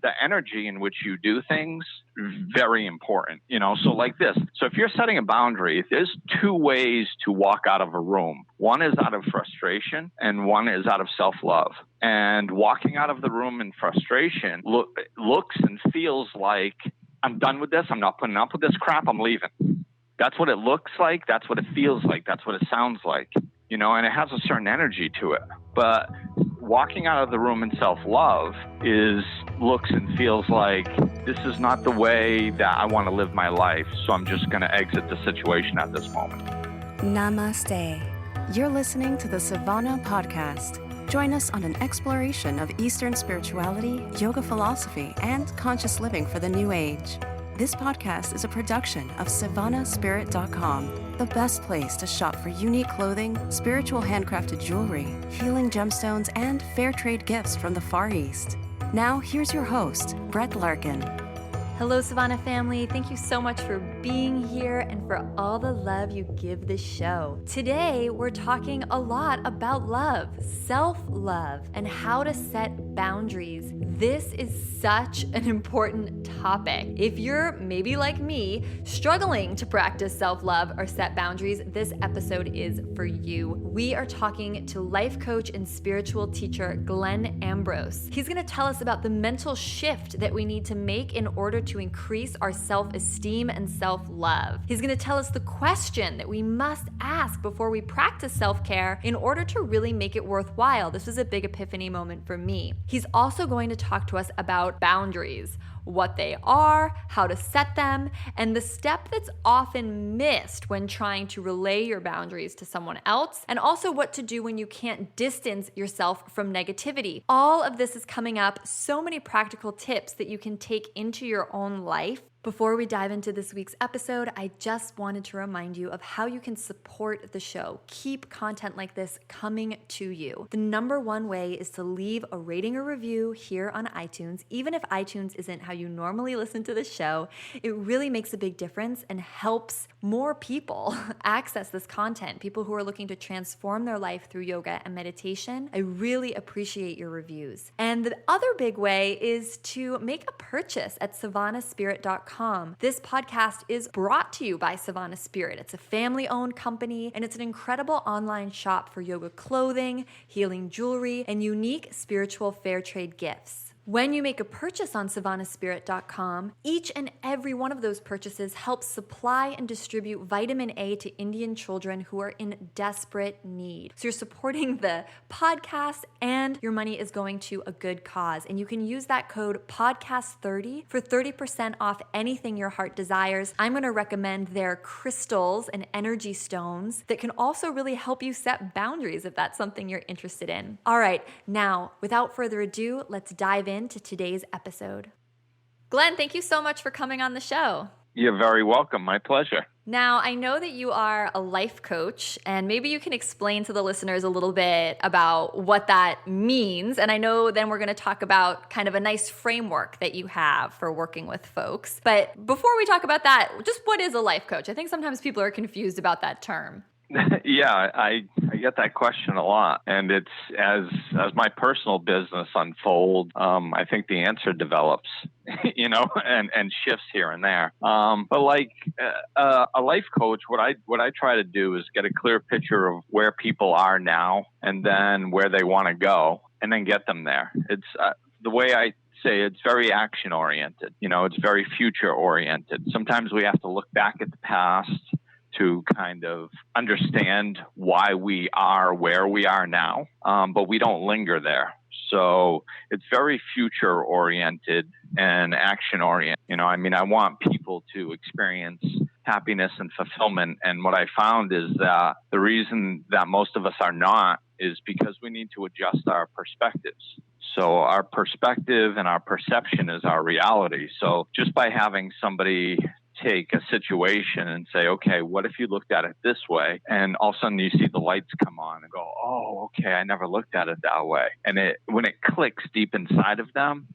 the energy in which you do things, very important, so like this. So if you're setting a boundary, there's two ways to walk out of a room. One is out of frustration and one is out of self-love. And walking out of the room in frustration looks and feels like, I'm done with this. I'm not putting up with this crap. I'm leaving. That's what it looks like. That's what it feels like. That's what it sounds like, and it has a certain energy to it. But walking out of the room in self-love looks and feels like, this is not the way that I want to live my life. So I'm just going to exit the situation at this moment. Namaste. You're listening to the Savannah Podcast. Join us on an exploration of Eastern spirituality, yoga philosophy, and conscious living for the new age. This podcast is a production of SavannahSpirit.com, the best place to shop for unique clothing, spiritual handcrafted jewelry, healing gemstones, and fair trade gifts from the Far East. Now, here's your host, Brett Larkin. Hello, Savannah family. Thank you so much for being here and for all the love you give this show. Today, we're talking a lot about love, self-love, and how to set boundaries. This is such an important topic. If you're maybe like me, struggling to practice self-love or set boundaries, this episode is for you. We are talking to life coach and spiritual teacher Glenn Ambrose. He's going to tell us about the mental shift that we need to make in order to increase our self-esteem and self-love. He's going to tell us the question that we must ask before we practice self-care in order to really make it worthwhile. This was a big epiphany moment for me. He's also going to talk to us about boundaries, what they are, how to set them, and the step that's often missed when trying to relay your boundaries to someone else, and also what to do when you can't distance yourself from negativity. All of this is coming up, so many practical tips that you can take into your own life. Before we dive into this week's episode, I just wanted to remind you of how you can support the show. Keep content like this coming to you. The number one way is to leave a rating or review here on iTunes. Even if iTunes isn't how you normally listen to the show, it really makes a big difference and helps more people access this content. People who are looking to transform their life through yoga and meditation. I really appreciate your reviews. And the other big way is to make a purchase at savannahspirit.com. This podcast is brought to you by Savannah Spirit. It's a family-owned company, and it's an incredible online shop for yoga clothing, healing jewelry, and unique spiritual fair trade gifts. When you make a purchase on SavannahSpirit.com, each and every one of those purchases helps supply and distribute vitamin A to Indian children who are in desperate need. So you're supporting the podcast and your money is going to a good cause. And you can use that code podcast30 for 30% off anything your heart desires. I'm going to recommend their crystals and energy stones that can also really help you set boundaries if that's something you're interested in. All right, now, without further ado, let's dive into today's episode. Glenn, thank you so much for coming on the show. You're very welcome. My pleasure. Now, I know that you are a life coach, and maybe you can explain to the listeners a little bit about what that means. And I know then we're going to talk about kind of a nice framework that you have for working with folks. But before we talk about that, just what is a life coach? I think sometimes people are confused about that term. Yeah, I get that question a lot, and it's as my personal business unfolds, I think the answer develops, and shifts here and there. But like a life coach, what I try to do is get a clear picture of where people are now, and then where they want to go, and then get them there. It's the way I say it's very action oriented. It's very future oriented. Sometimes we have to look back at the past to kind of understand why we are where we are now, but we don't linger there. So it's very future oriented and action oriented. I want people to experience happiness and fulfillment. And what I found is that the reason that most of us are not is because we need to adjust our perspectives. So our perspective and our perception is our reality. So just by having somebody take a situation and say, okay, what if you looked at it this way? And all of a sudden you see the lights come on and go, oh, okay, I never looked at it that way. And when it clicks deep inside of them,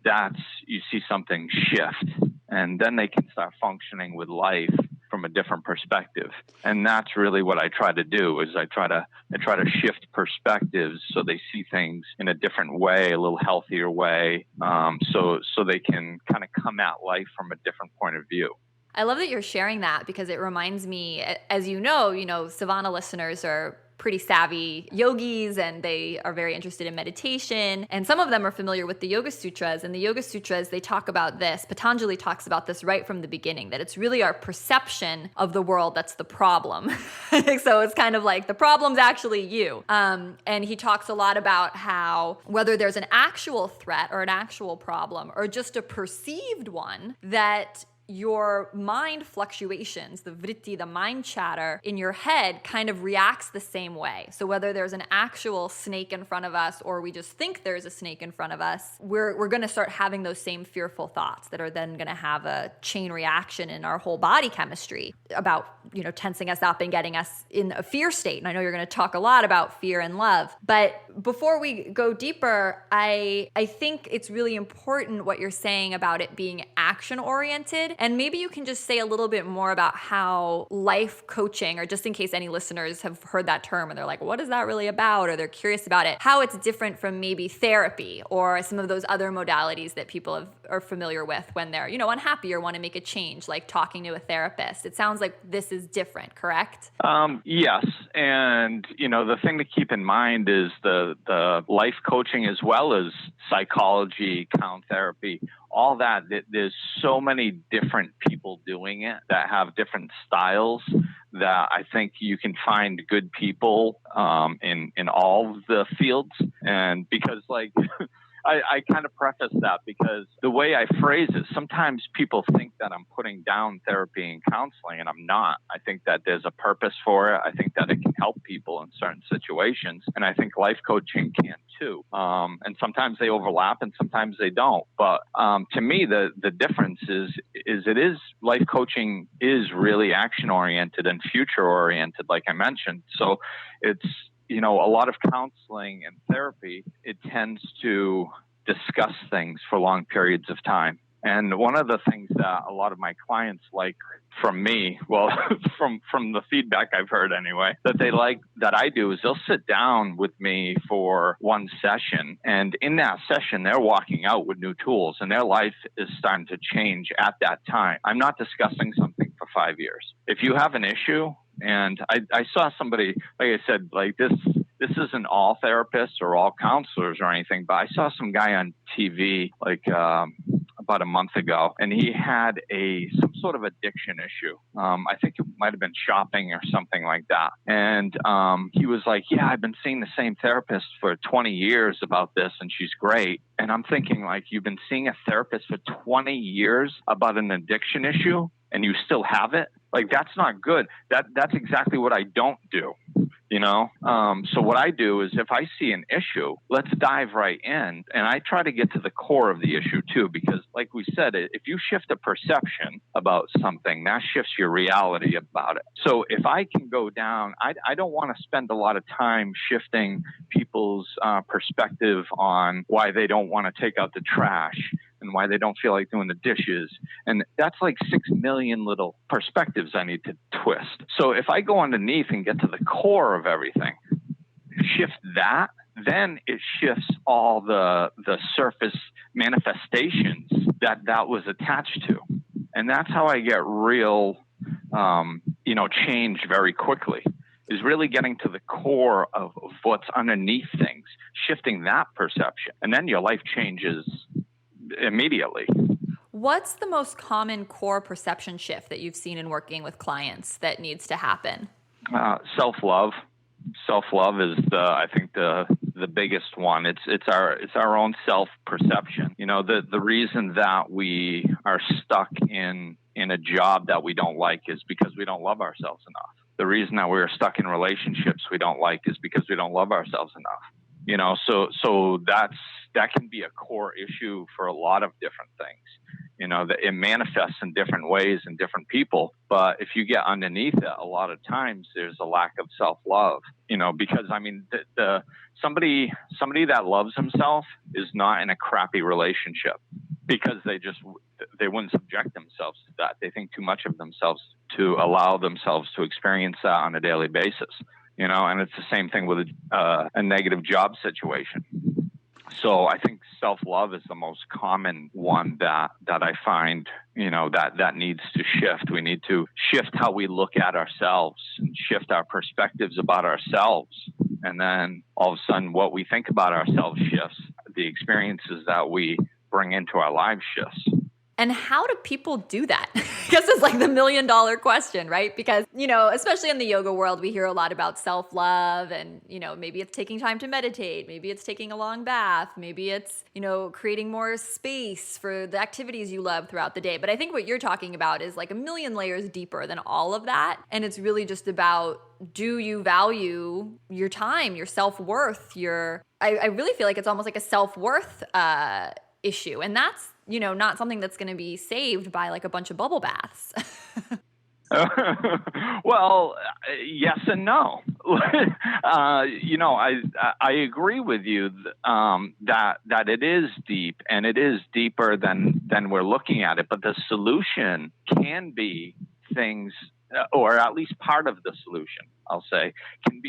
you see something shift. And then they can start functioning with life from a different perspective. And that's really what I try to do, is I try to shift perspectives so they see things in a different way, a little healthier way, so they can kind of come at life from a different point of view. I love that you're sharing that, because it reminds me, as you know, Savannah listeners are pretty savvy yogis, and they are very interested in meditation. And some of them are familiar with the Yoga Sutras. And the Yoga Sutras, they talk about this. Patanjali talks about this right from the beginning, that it's really our perception of the world that's the problem. So it's kind of like the problem's actually you. And he talks a lot about how whether there's an actual threat or an actual problem or just a perceived one, that your mind fluctuations, the vritti, the mind chatter in your head kind of reacts the same way. So whether there's an actual snake in front of us or we just think there's a snake in front of us, we're going to start having those same fearful thoughts that are then going to have a chain reaction in our whole body chemistry about, tensing us up and getting us in a fear state. And I know you're going to talk a lot about fear and love. But before we go deeper, I think it's really important what you're saying about it being action-oriented. And maybe you can just say a little bit more about how life coaching, or just in case any listeners have heard that term and they're like, what is that really about? Or they're curious about it, how it's different from maybe therapy or some of those other modalities that people are familiar with when they're, unhappy or want to make a change, like talking to a therapist. It sounds like this is different, correct? Yes. And, the thing to keep in mind is the life coaching, as well as psychology, count therapy, all that, there's so many different people doing it that have different styles, that I think you can find good people in all of the fields. And because I kind of preface that because the way I phrase it, sometimes people think that I'm putting down therapy and counseling, and I'm not. I think that there's a purpose for it. I think that it can help people in certain situations, and I think life coaching can too. And sometimes they overlap and sometimes they don't. But to me, the difference is life coaching is really action-oriented and future-oriented, like I mentioned. So it's, a lot of counseling and therapy, it tends to discuss things for long periods of time. And one of the things that a lot of my clients like from me, well, from the feedback I've heard anyway, that they like that I do is they'll sit down with me for one session. And in that session, they're walking out with new tools and their life is starting to change at that time. I'm not discussing something for 5 years. If you have an issue, and I saw somebody, like I said, like this isn't all therapists or all counselors or anything, but I saw some guy on TV about a month ago, and he had some sort of addiction issue. I think it might have been shopping or something like that. And he was like, yeah, I've been seeing the same therapist for 20 years about this, and she's great. And I'm thinking, like, you've been seeing a therapist for 20 years about an addiction issue, and you still have it? Like, that's not good. That's exactly what I don't do. So what I do is if I see an issue, let's dive right in. And I try to get to the core of the issue too, because like we said, if you shift a perception about something, that shifts your reality about it. So if I can go down, I don't want to spend a lot of time shifting people's perspective on why they don't want to take out the trash and why they don't feel like doing the dishes. And that's like 6 million little perspectives I need to twist. So if I go underneath and get to the core of everything, shift that, then it shifts all the surface manifestations that was attached to. And that's how I get real, change very quickly, is really getting to the core of what's underneath things, shifting that perception. And then your life changes immediately. What's the most common core perception shift that you've seen in working with clients that needs to happen? Self-love. Self-love is I think the biggest one. It's our own self-perception. The reason that we are stuck in a job that we don't like is because we don't love ourselves enough. The reason that we're stuck in relationships we don't like is because we don't love ourselves enough. So that can be a core issue for a lot of different things. That it manifests in different ways in different people. But if you get underneath it, a lot of times there's a lack of self-love, because somebody that loves himself is not in a crappy relationship because they wouldn't subject themselves to that. They think too much of themselves to allow themselves to experience that on a daily basis, and it's the same thing with a negative job situation. So I think self-love is the most common one that I find, that needs to shift. We need to shift how we look at ourselves and shift our perspectives about ourselves. And then all of a sudden what we think about ourselves shifts. The experiences that we bring into our lives shifts. And how do people do that? I guess it's like the $1 million question, right? Because, especially in the yoga world, we hear a lot about self-love and, maybe it's taking time to meditate. Maybe it's taking a long bath. Maybe it's, creating more space for the activities you love throughout the day. But I think what you're talking about is like a million layers deeper than all of that. And it's really just about, do you value your time, your self-worth, I really feel like it's almost like a self-worth issue. And that's, not something that's going to be saved by like a bunch of bubble baths. Well, yes and no. I agree with you that it is deep, and it is deeper than we're looking at it. But the solution can be things, or at least part of the solution, I'll say, can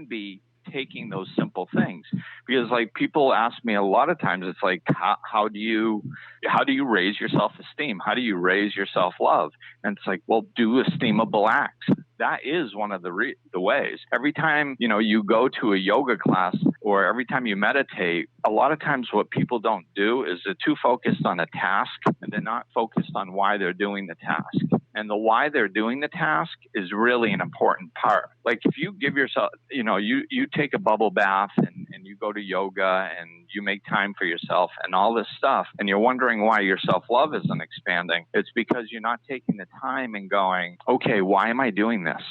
be taking those simple things. Because like people ask me a lot of times, it's like, how do you raise your self-esteem? How do you raise your self-love? And it's like, well, do esteemable acts. That is one of the ways. Every time, you go to a yoga class or every time you meditate, a lot of times what people don't do is they're too focused on a task and they're not focused on why they're doing the task. And the why they're doing the task is really an important part. Like if you give yourself, you take a bubble bath and you go to yoga and you make time for yourself and all this stuff, and you're wondering why your self-love isn't expanding, it's because you're not taking the time and going, okay, why am I doing this?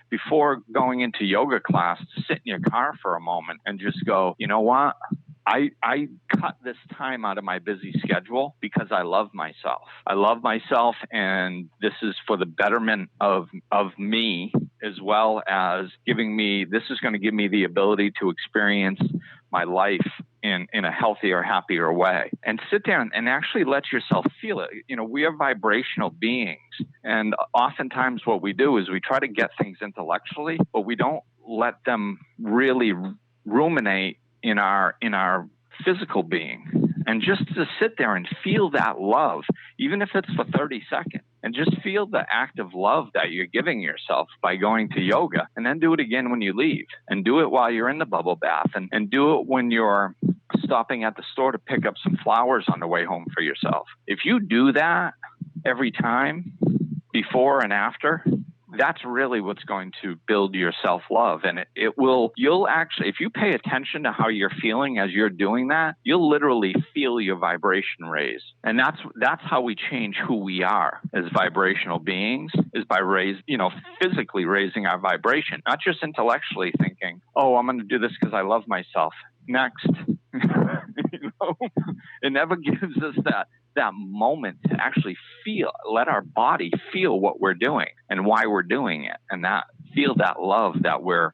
Before going into yoga class, sit in your car for a moment and just go, you know what? I cut this time out of my busy schedule because I love myself. I love myself, and this is for the betterment of me, as well as this is going to give me the ability to experience my life in a healthier, happier way. And sit down and actually let yourself feel it. We are vibrational beings. And oftentimes what we do is we try to get things intellectually, but we don't let them really ruminate in our physical being. And just to sit there and feel that love, even if it's for 30 seconds, and just feel the act of love that you're giving yourself by going to yoga, and then do it again when you leave, and do it while you're in the bubble bath, and do it when you're stopping at the store to pick up some flowers on the way home for yourself. If you do that every time, before and after, that's really what's going to build your self-love. And you'll actually, if you pay attention to how you're feeling as you're doing that, you'll literally feel your vibration raise. And that's how we change who we are as vibrational beings, is by physically raising our vibration, not just intellectually thinking, oh, I'm going to do this because I love myself. Next. It never gives us that moment to actually let our body feel what we're doing and why we're doing it, and feel that love that we're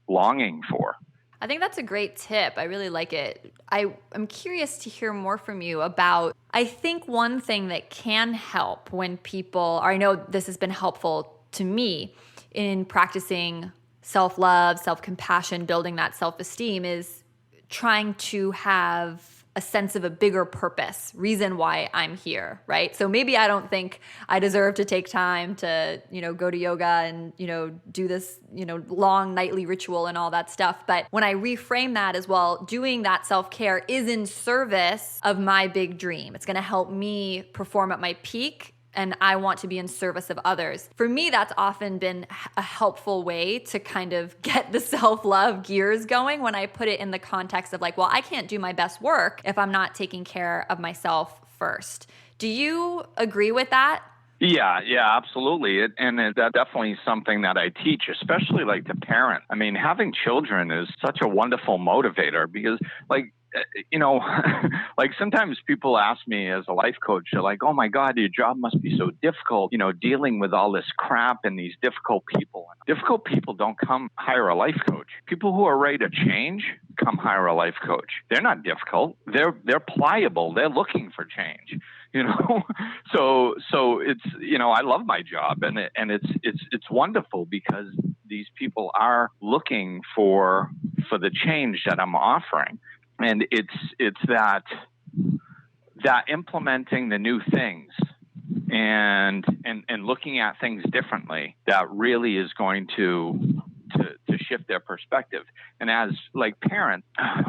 longing for. I think that's a great tip. I really like it. I'm curious to hear more from you about, I think one thing that can help when people, or I know this has been helpful to me in practicing self-love, self-compassion, building that self-esteem, is trying to have a sense of a bigger purpose, reason why I'm here, right? So maybe I don't think I deserve to take time to, go to yoga and, do this, long nightly ritual and all that stuff. But when I reframe that as well, doing that self-care is in service of my big dream. It's going to help me perform at my peak, and I want to be in service of others. For me, that's often been a helpful way to kind of get the self-love gears going when I put it in the context of like, well, I can't do my best work if I'm not taking care of myself first. Do you agree with that? Yeah, absolutely. That's definitely something that I teach, especially like to parents. I mean, having children is such a wonderful motivator because like, like sometimes people ask me as a life coach, they're like, oh my God, your job must be so difficult, dealing with all this crap and these difficult people. Difficult people don't come hire a life coach. People who are ready to change come hire a life coach. They're not difficult. They're pliable. They're looking for change. So it's, I love my job, and it's wonderful because these people are looking for the change that I'm offering. And it's that implementing the new things and looking at things differently that really is going to shift their perspective. And as like parents,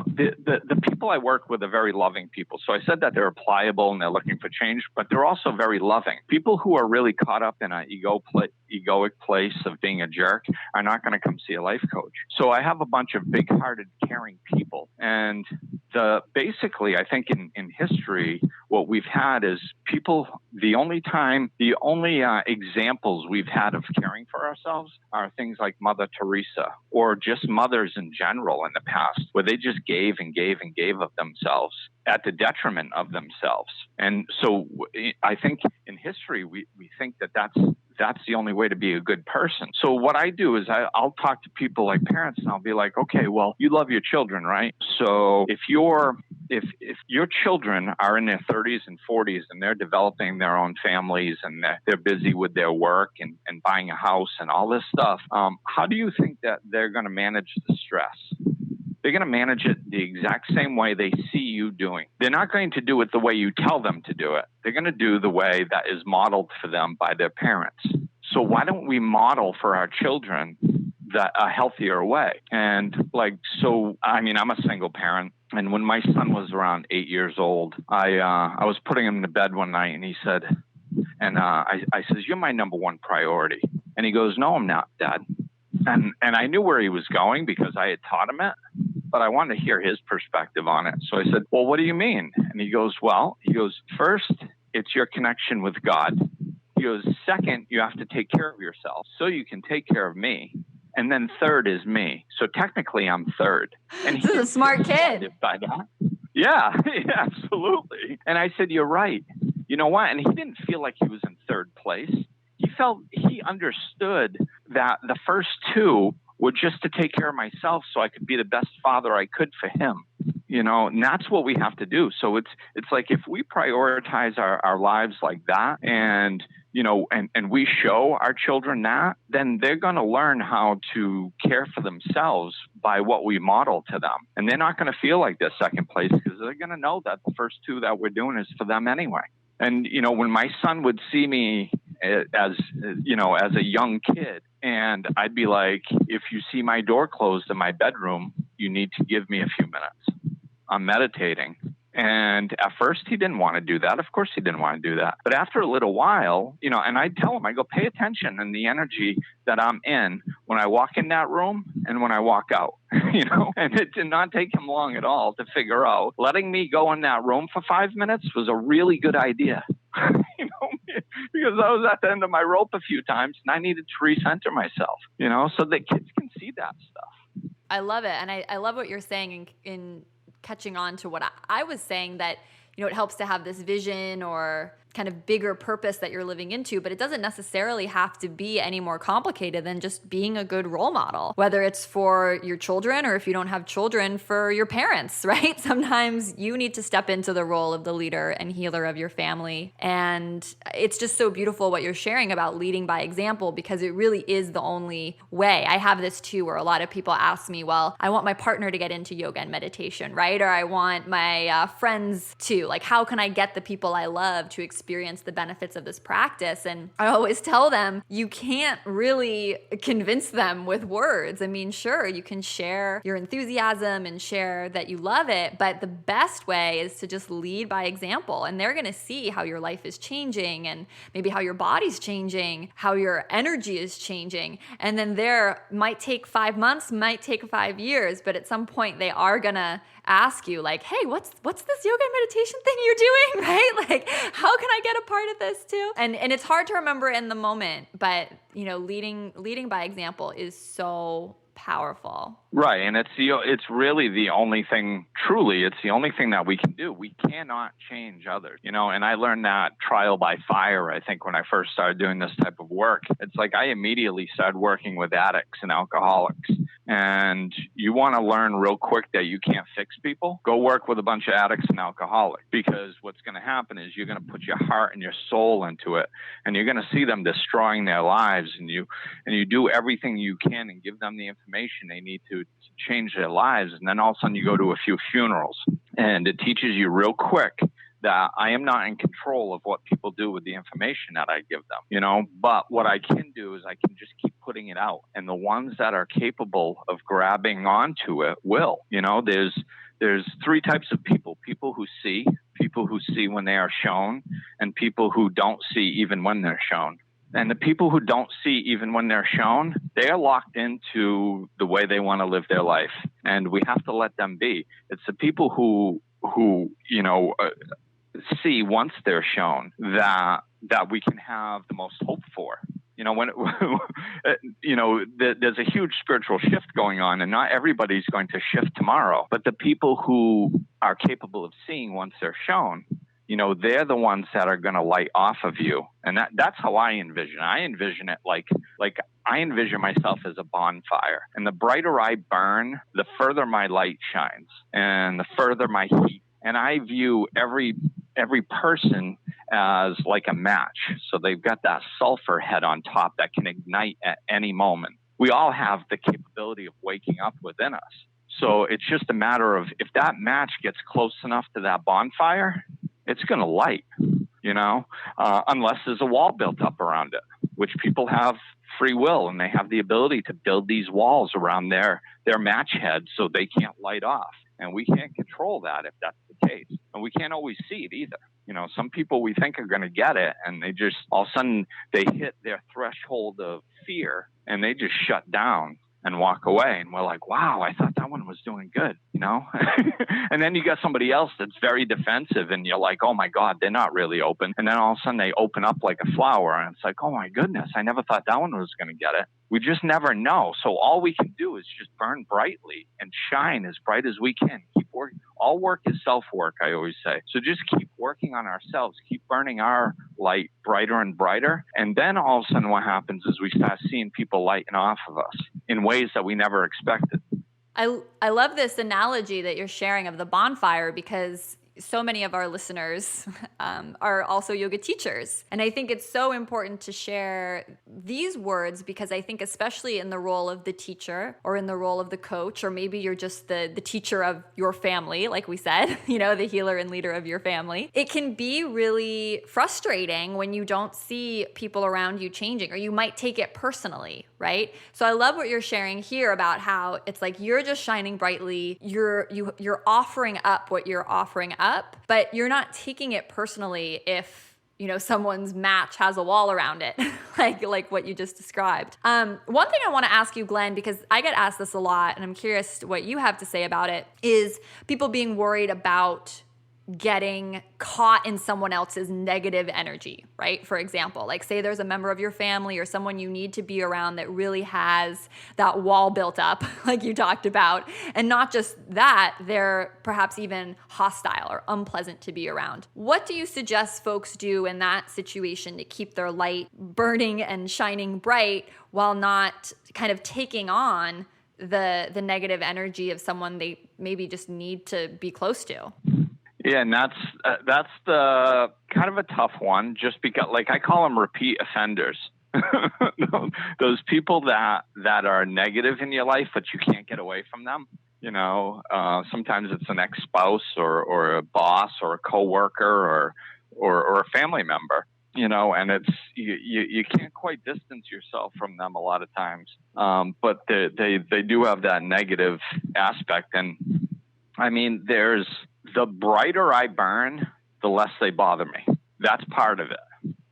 the people I work with are very loving people. So I said that they're pliable and they're looking for change, but they're also very loving. People who are really caught up in an egoic place of being a jerk are not going to come see a life coach. So I have a bunch of big-hearted, caring people. And basically, I think in history, what we've had is people, the only examples we've had of caring for ourselves are things like Mother Teresa or just mothers in general in the past, where they just gave and gave and gave of themselves at the detriment of themselves. And so I think in history, we think that's the only way to be a good person. So what I do is I'll talk to people like parents, and I'll be like, okay, well, you love your children, right? So if your children are in their 30s and 40s and they're developing their own families and they're busy with their work and buying a house and all this stuff, how do you think that they're going to manage the stress? They're going to manage it the exact same way they see you doing. They're not going to do it the way you tell them to do it. They're going to do the way that is modeled for them by their parents. So why don't we model for our children a healthier way? And I'm a single parent. And when my son was around 8 years old, I was putting him to bed one night, and he said, I says, you're my number one priority. And he goes, no, I'm not, Dad. And I knew where he was going because I had taught him it, but I wanted to hear his perspective on it. So I said, well, what do you mean? And he goes, first, it's your connection with God. He goes, second, you have to take care of yourself so you can take care of me. And then third is me. So technically I'm third. And he's a smart kid. By that. Yeah, absolutely. And I said, you're right. You know what? And he didn't feel like he was in third place. He understood that the first two were just to take care of myself so I could be the best father I could for him, and that's what we have to do. So it's like if we prioritize our lives like that and we show our children that, then they're going to learn how to care for themselves by what we model to them. And they're not going to feel like they're second place because they're going to know that the first two that we're doing is for them anyway. And, when my son would see me as a young kid, and I'd be like, if you see my door closed in my bedroom, you need to give me a few minutes. I'm meditating. And at first he didn't want to do that. Of course he didn't want to do that. But after a little while, and I'd tell him, I go, pay attention in the energy that I'm in when I walk in that room and when I walk out, and it did not take him long at all to figure out letting me go in that room for 5 minutes was a really good idea, because I was at the end of my rope a few times and I needed to recenter myself, so that kids can see that stuff. I love it. And I love what you're saying in catching on to what I was saying, that, it helps to have this vision or kind of bigger purpose that you're living into, but it doesn't necessarily have to be any more complicated than just being a good role model, whether it's for your children or if you don't have children, for your parents, right? Sometimes you need to step into the role of the leader and healer of your family. And it's just so beautiful what you're sharing about leading by example, because it really is the only way. I have this too, where a lot of people ask me, well, I want my partner to get into yoga and meditation, right? Or I want my friends to, like, how can I get the people I love to experience the benefits of this practice? And I always tell them, you can't really convince them with words. I mean, sure, you can share your enthusiasm and share that you love it, but the best way is to just lead by example. And they're going to see how your life is changing and maybe how your body's changing, how your energy is changing. And then there might take 5 months, might take 5 years, but at some point they are going to ask you, like, hey, what's this yoga and meditation thing you're doing, right? Like, how can I get a part of this too? And it's hard to remember in the moment, but leading by example is so powerful. Right. And it's really the only thing, truly, it's the only thing that we can do. We cannot change others, and I learned that trial by fire, I think, when I first started doing this type of work. It's like I immediately started working with addicts and alcoholics. And you want to learn real quick that you can't fix people, go work with a bunch of addicts and alcoholics, because what's going to happen is you're going to put your heart and your soul into it, and you're going to see them destroying their lives, and you do everything you can and give them the information they need to change their lives. And then all of a sudden you go to a few funerals, and it teaches you real quick that I am not in control of what people do with the information that I give them, but what I can do is I can just keep putting it out. And the ones that are capable of grabbing onto it will, there's three types of people who see when they are shown, and people who don't see even when they're shown. And the people who don't see even when they're shown, they are locked into the way they want to live their life. And we have to let them be. It's the people who see once they're shown that we can have the most hope for. There's a huge spiritual shift going on, and not everybody's going to shift tomorrow. But the people who are capable of seeing once they're shown, they're the ones that are going to light off of you. And that's how I envision it. I envision it like I envision myself as a bonfire. And the brighter I burn, the further my light shines and the further my heat. And I view every person as like a match. So they've got that sulfur head on top that can ignite at any moment. We all have the capability of waking up within us. So it's just a matter of, if that match gets close enough to that bonfire, it's going to light, unless there's a wall built up around it, which people have free will, and they have the ability to build these walls around their match head so they can't light off. And we can't control that if that's the case. And we can't always see it either. Some people we think are going to get it, and they just, all of a sudden, they hit their threshold of fear, and they just shut down and walk away. And we're like, wow, I thought that one was doing good, And then you got somebody else that's very defensive, and you're like, oh my God, they're not really open. And then all of a sudden they open up like a flower, and it's like, oh my goodness, I never thought that one was going to get it. We just never know. So all we can do is just burn brightly and shine as bright as we can. Keep working. All work is self-work, I always say. So just keep working on ourselves, keep burning our light brighter and brighter. And then all of a sudden what happens is we start seeing people lighting off of us in ways that we never expected. I love this analogy that you're sharing of the bonfire, because so many of our listeners are also yoga teachers. And I think it's so important to share these words, because I think especially in the role of the teacher, or in the role of the coach, or maybe you're just the teacher of your family, like we said, the healer and leader of your family, it can be really frustrating when you don't see people around you changing, or you might take it personally, right? So I love what you're sharing here about how it's like you're just shining brightly, you're offering up what you're offering up, but you're not taking it personally if someone's match has a wall around it, like what you just described. One thing I want to ask you, Glenn, because I get asked this a lot, and I'm curious what you have to say about it, is people being worried about getting caught in someone else's negative energy, right? For example, like say there's a member of your family or someone you need to be around that really has that wall built up, like you talked about. And not just that, they're perhaps even hostile or unpleasant to be around. What do you suggest folks do in that situation to keep their light burning and shining bright while not kind of taking on the negative energy of someone they maybe just need to be close to? Yeah, and that's the kind of a tough one, just because, like, I call them repeat offenders. Those people that are negative in your life, but you can't get away from them. Sometimes it's an ex-spouse or a boss or a coworker or a family member. And it's you can't quite distance yourself from them a lot of times. But they do have that negative aspect, and I mean, the brighter I burn, the less they bother me. That's part of it,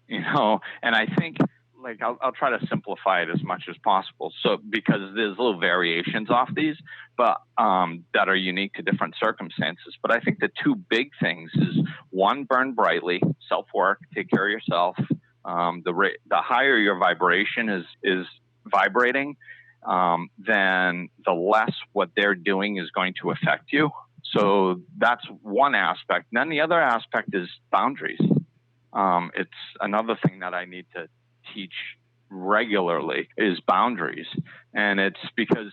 and I think, like, I'll try to simplify it as much as possible. So, because there's little variations off these, but that are unique to different circumstances. But I think the two big things is, one, burn brightly, self-work, take care of yourself. The higher your vibration is vibrating, then the less what they're doing is going to affect you. So that's one aspect. And then the other aspect is boundaries. It's another thing that I need to teach regularly is boundaries. And it's because,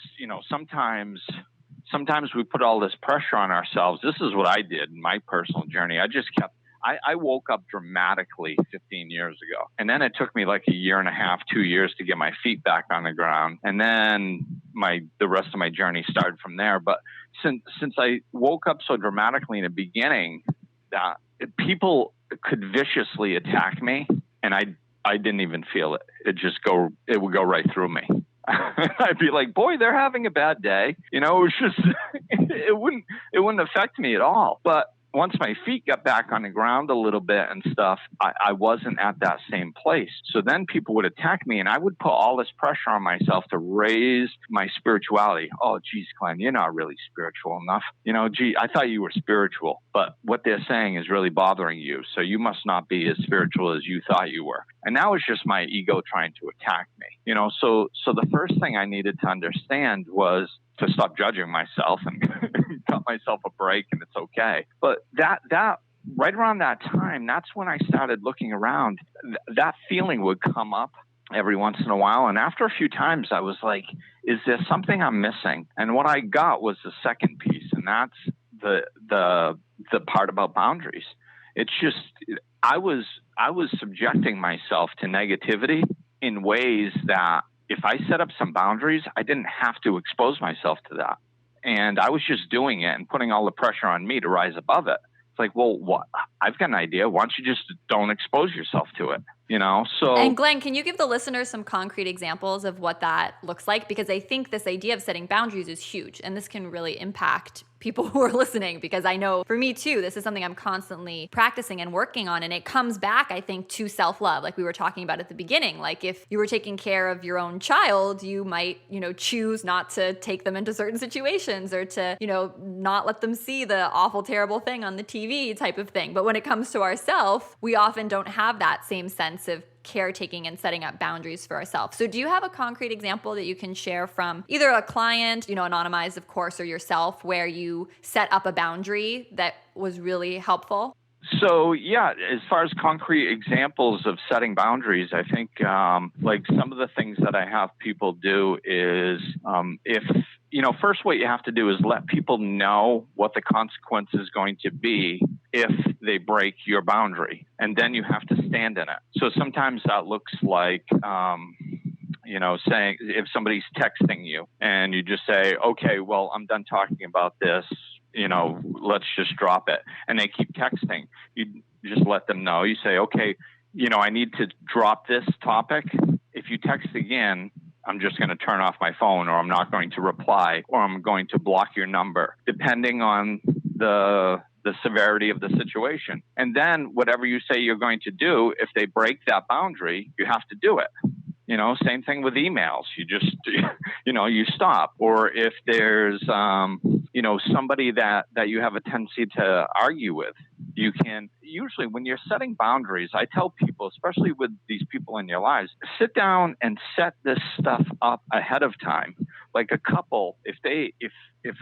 sometimes we put all this pressure on ourselves. This is what I did in my personal journey. I woke up dramatically 15 years ago. And then it took me like a year and a half, 2 years to get my feet back on the ground. And then the rest of my journey started from there. But since I woke up so dramatically in the beginning, people could viciously attack me, and I didn't even feel it. It would go right through me. I'd be like, boy, they're having a bad day. It was just, it wouldn't affect me at all. But once my feet got back on the ground a little bit and stuff, I wasn't at that same place. So then people would attack me, and I would put all this pressure on myself to raise my spirituality. Oh, geez, Glenn, you're not really spiritual enough. I thought you were spiritual, but what they're saying is really bothering you. So you must not be as spiritual as you thought you were. And that was just my ego trying to attack me. So the first thing I needed to understand was to stop judging myself and cut myself a break, and it's okay. But that right around that time, that's when I started looking around. That feeling would come up every once in a while. And after a few times, I was like, is there something I'm missing? And what I got was the second piece, and that's the part about boundaries. It's just, I was subjecting myself to negativity in ways that if I set up some boundaries, I didn't have to expose myself to that. And I was just doing it and putting all the pressure on me to rise above it. It's like, well, what? I've got an idea. Why don't you just don't expose yourself to it? So. And Glenn, can you give the listeners some concrete examples of what that looks like? Because I think this idea of setting boundaries is huge, and this can really impact people who are listening, because I know for me too, this is something I'm constantly practicing and working on. And it comes back, I think, to self-love. Like we were talking about at the beginning, like if you were taking care of your own child, you might, choose not to take them into certain situations or to, not let them see the awful, terrible thing on the TV type of thing. But when it comes to ourselves, we often don't have that same sense of caretaking and setting up boundaries for ourselves. So do you have a concrete example that you can share from either a client, anonymized, of course, or yourself, where you set up a boundary that was really helpful? So, yeah, as far as concrete examples of setting boundaries, I think like some of the things that I have people do is first what you have to do is let people know what the consequence is going to be if they break your boundary. And then you have to stand in it. So sometimes that looks like, saying if somebody's texting you and you just say, okay, well, I'm done talking about this. Let's just drop it. And they keep texting. You just let them know. You say, okay, I need to drop this topic. If you text again, I'm just going to turn off my phone, or I'm not going to reply, or I'm going to block your number, depending on the severity of the situation. And then whatever you say you're going to do, if they break that boundary, you have to do it. Same thing with emails. You just, you stop. Or if there's, somebody that you have a tendency to argue with, you can usually, when you're setting boundaries, I tell people, especially with these people in your lives, sit down and set this stuff up ahead of time. Like a couple, if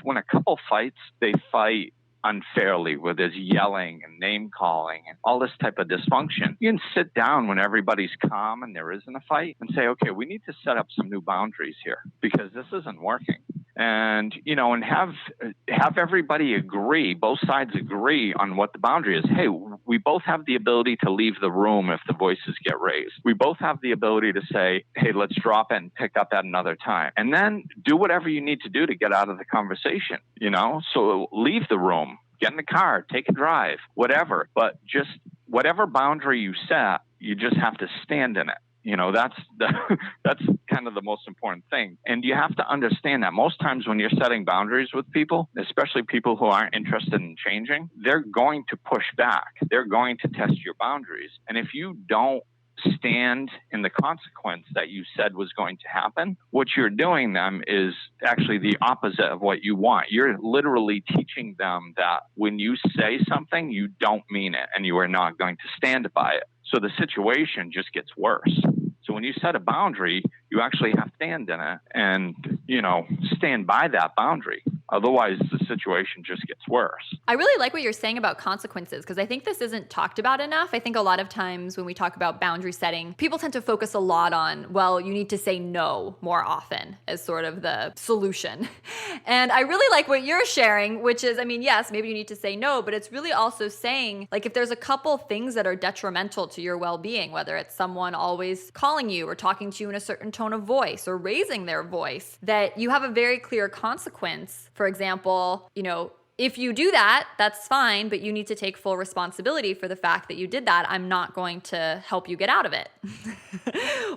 when a couple fights, they fight unfairly, where there's yelling and name calling and all this type of dysfunction. You can sit down when everybody's calm and there isn't a fight and say, okay, we need to set up some new boundaries here because this isn't working. And, and have everybody agree, both sides agree on what the boundary is. Hey, we both have the ability to leave the room if the voices get raised. We both have the ability to say, hey, let's drop it and pick up at another time. And then do whatever you need to do to get out of the conversation, So leave the room, get in the car, take a drive, whatever. But just whatever boundary you set, you just have to stand in it. That's kind of the most important thing. And you have to understand that most times when you're setting boundaries with people, especially people who aren't interested in changing, they're going to push back. They're going to test your boundaries. And if you don't stand in the consequence that you said was going to happen, what you're doing them is actually the opposite of what you want. You're literally teaching them that when you say something, you don't mean it and you are not going to stand by it. So the situation just gets worse. So when you set a boundary, you actually have to stand in it and, stand by that boundary. Otherwise, the situation just gets worse. I really like what you're saying about consequences, because I think this isn't talked about enough. I think a lot of times when we talk about boundary setting, people tend to focus a lot on, well, you need to say no more often as sort of the solution. And I really like what you're sharing, which is, yes, maybe you need to say no, but it's really also saying, like, if there's a couple things that are detrimental to your well-being, whether it's someone always calling you or talking to you in a certain tone of voice or raising their voice, that you have a very clear consequence. For example, if you do that, that's fine, but you need to take full responsibility for the fact that you did that. I'm not going to help you get out of it.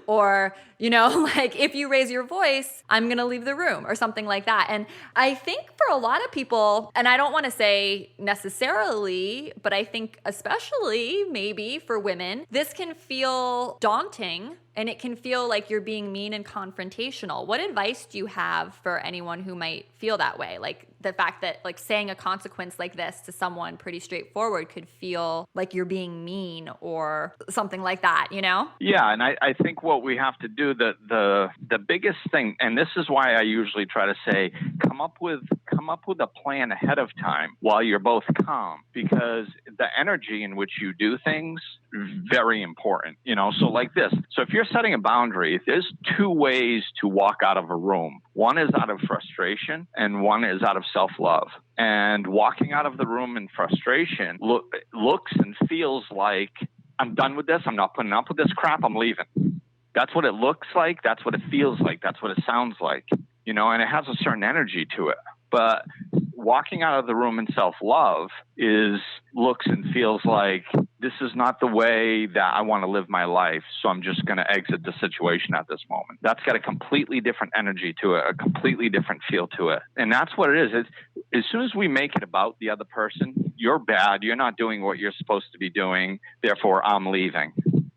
Or, if you raise your voice, I'm going to leave the room or something like that. And I think for a lot of people, and I don't want to say necessarily, but I think especially maybe for women, this can feel daunting. And it can feel like you're being mean and confrontational. What advice do you have for anyone who might feel that way? Like the fact that saying a consequence like this to someone pretty straightforward could feel like you're being mean or something like that, Yeah, and I think what we have to do, the biggest thing, and this is why I usually try to say, come up with a plan ahead of time while you're both calm, because the energy in which you do things, very important, so like this. So if you're setting a boundary, there's two ways to walk out of a room. One is out of frustration and one is out of self-love. And walking out of the room in frustration looks and feels like, I'm done with this. I'm not putting up with this crap. I'm leaving. That's what it looks like. That's what it feels like. That's what it sounds like, and it has a certain energy to it. But walking out of the room in self-love looks and feels like, this is not the way that I want to live my life, so I'm just going to exit the situation at this moment. That's got a completely different energy to it, a completely different feel to it. And that's what it is. As soon as we make it about the other person, you're bad, you're not doing what you're supposed to be doing, therefore I'm leaving.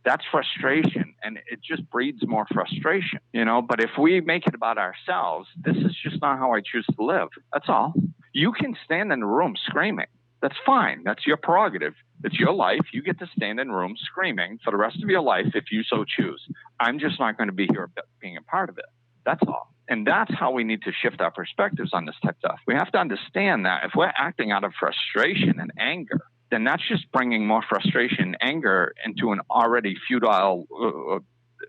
That's frustration, and it just breeds more frustration, But if we make it about ourselves, this is just not how I choose to live. That's all. You can stand in the room screaming. That's fine. That's your prerogative. It's your life. You get to stand in a room screaming for the rest of your life if you so choose. I'm just not going to be here being a part of it. That's all. And that's how we need to shift our perspectives on this type of stuff. We have to understand that if we're acting out of frustration and anger, then that's just bringing more frustration and anger into an already futile,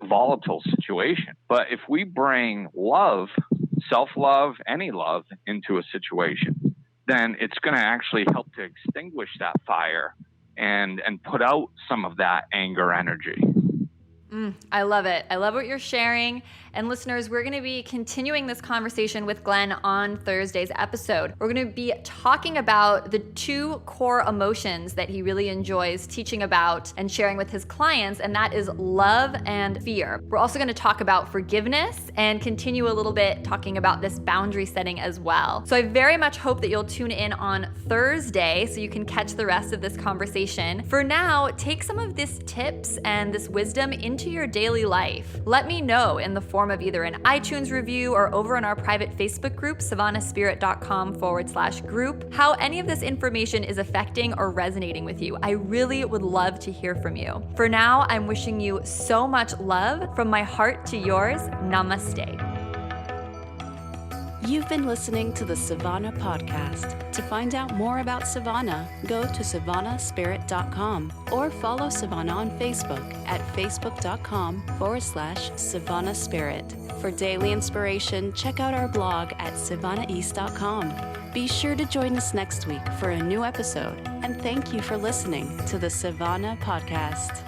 volatile situation. But if we bring love, self-love, any love into a situation, then it's going to actually help to extinguish that fire and put out some of that anger energy. I love it. I love what you're sharing. And listeners, we're going to be continuing this conversation with Glenn on Thursday's episode. We're going to be talking about the two core emotions that he really enjoys teaching about and sharing with his clients, and that is love and fear. We're also going to talk about forgiveness and continue a little bit talking about this boundary setting as well. So I very much hope that you'll tune in on Thursday so you can catch the rest of this conversation. For now, take some of these tips and this wisdom into your daily life. Let me know in the form of either an iTunes review or over in our private Facebook group, savannahspirit.com/group, how any of this information is affecting or resonating with you. I really would love to hear from you. For now, I'm wishing you so much love from my heart to yours. Namaste. You've been listening to the Savannah Podcast. To find out more about Savannah, go to savannahspirit.com or follow Savannah on Facebook at facebook.com/Savannah Spirit. For daily inspiration, check out our blog at savannaeast.com. Be sure to join us next week for a new episode. And thank you for listening to the Savannah Podcast.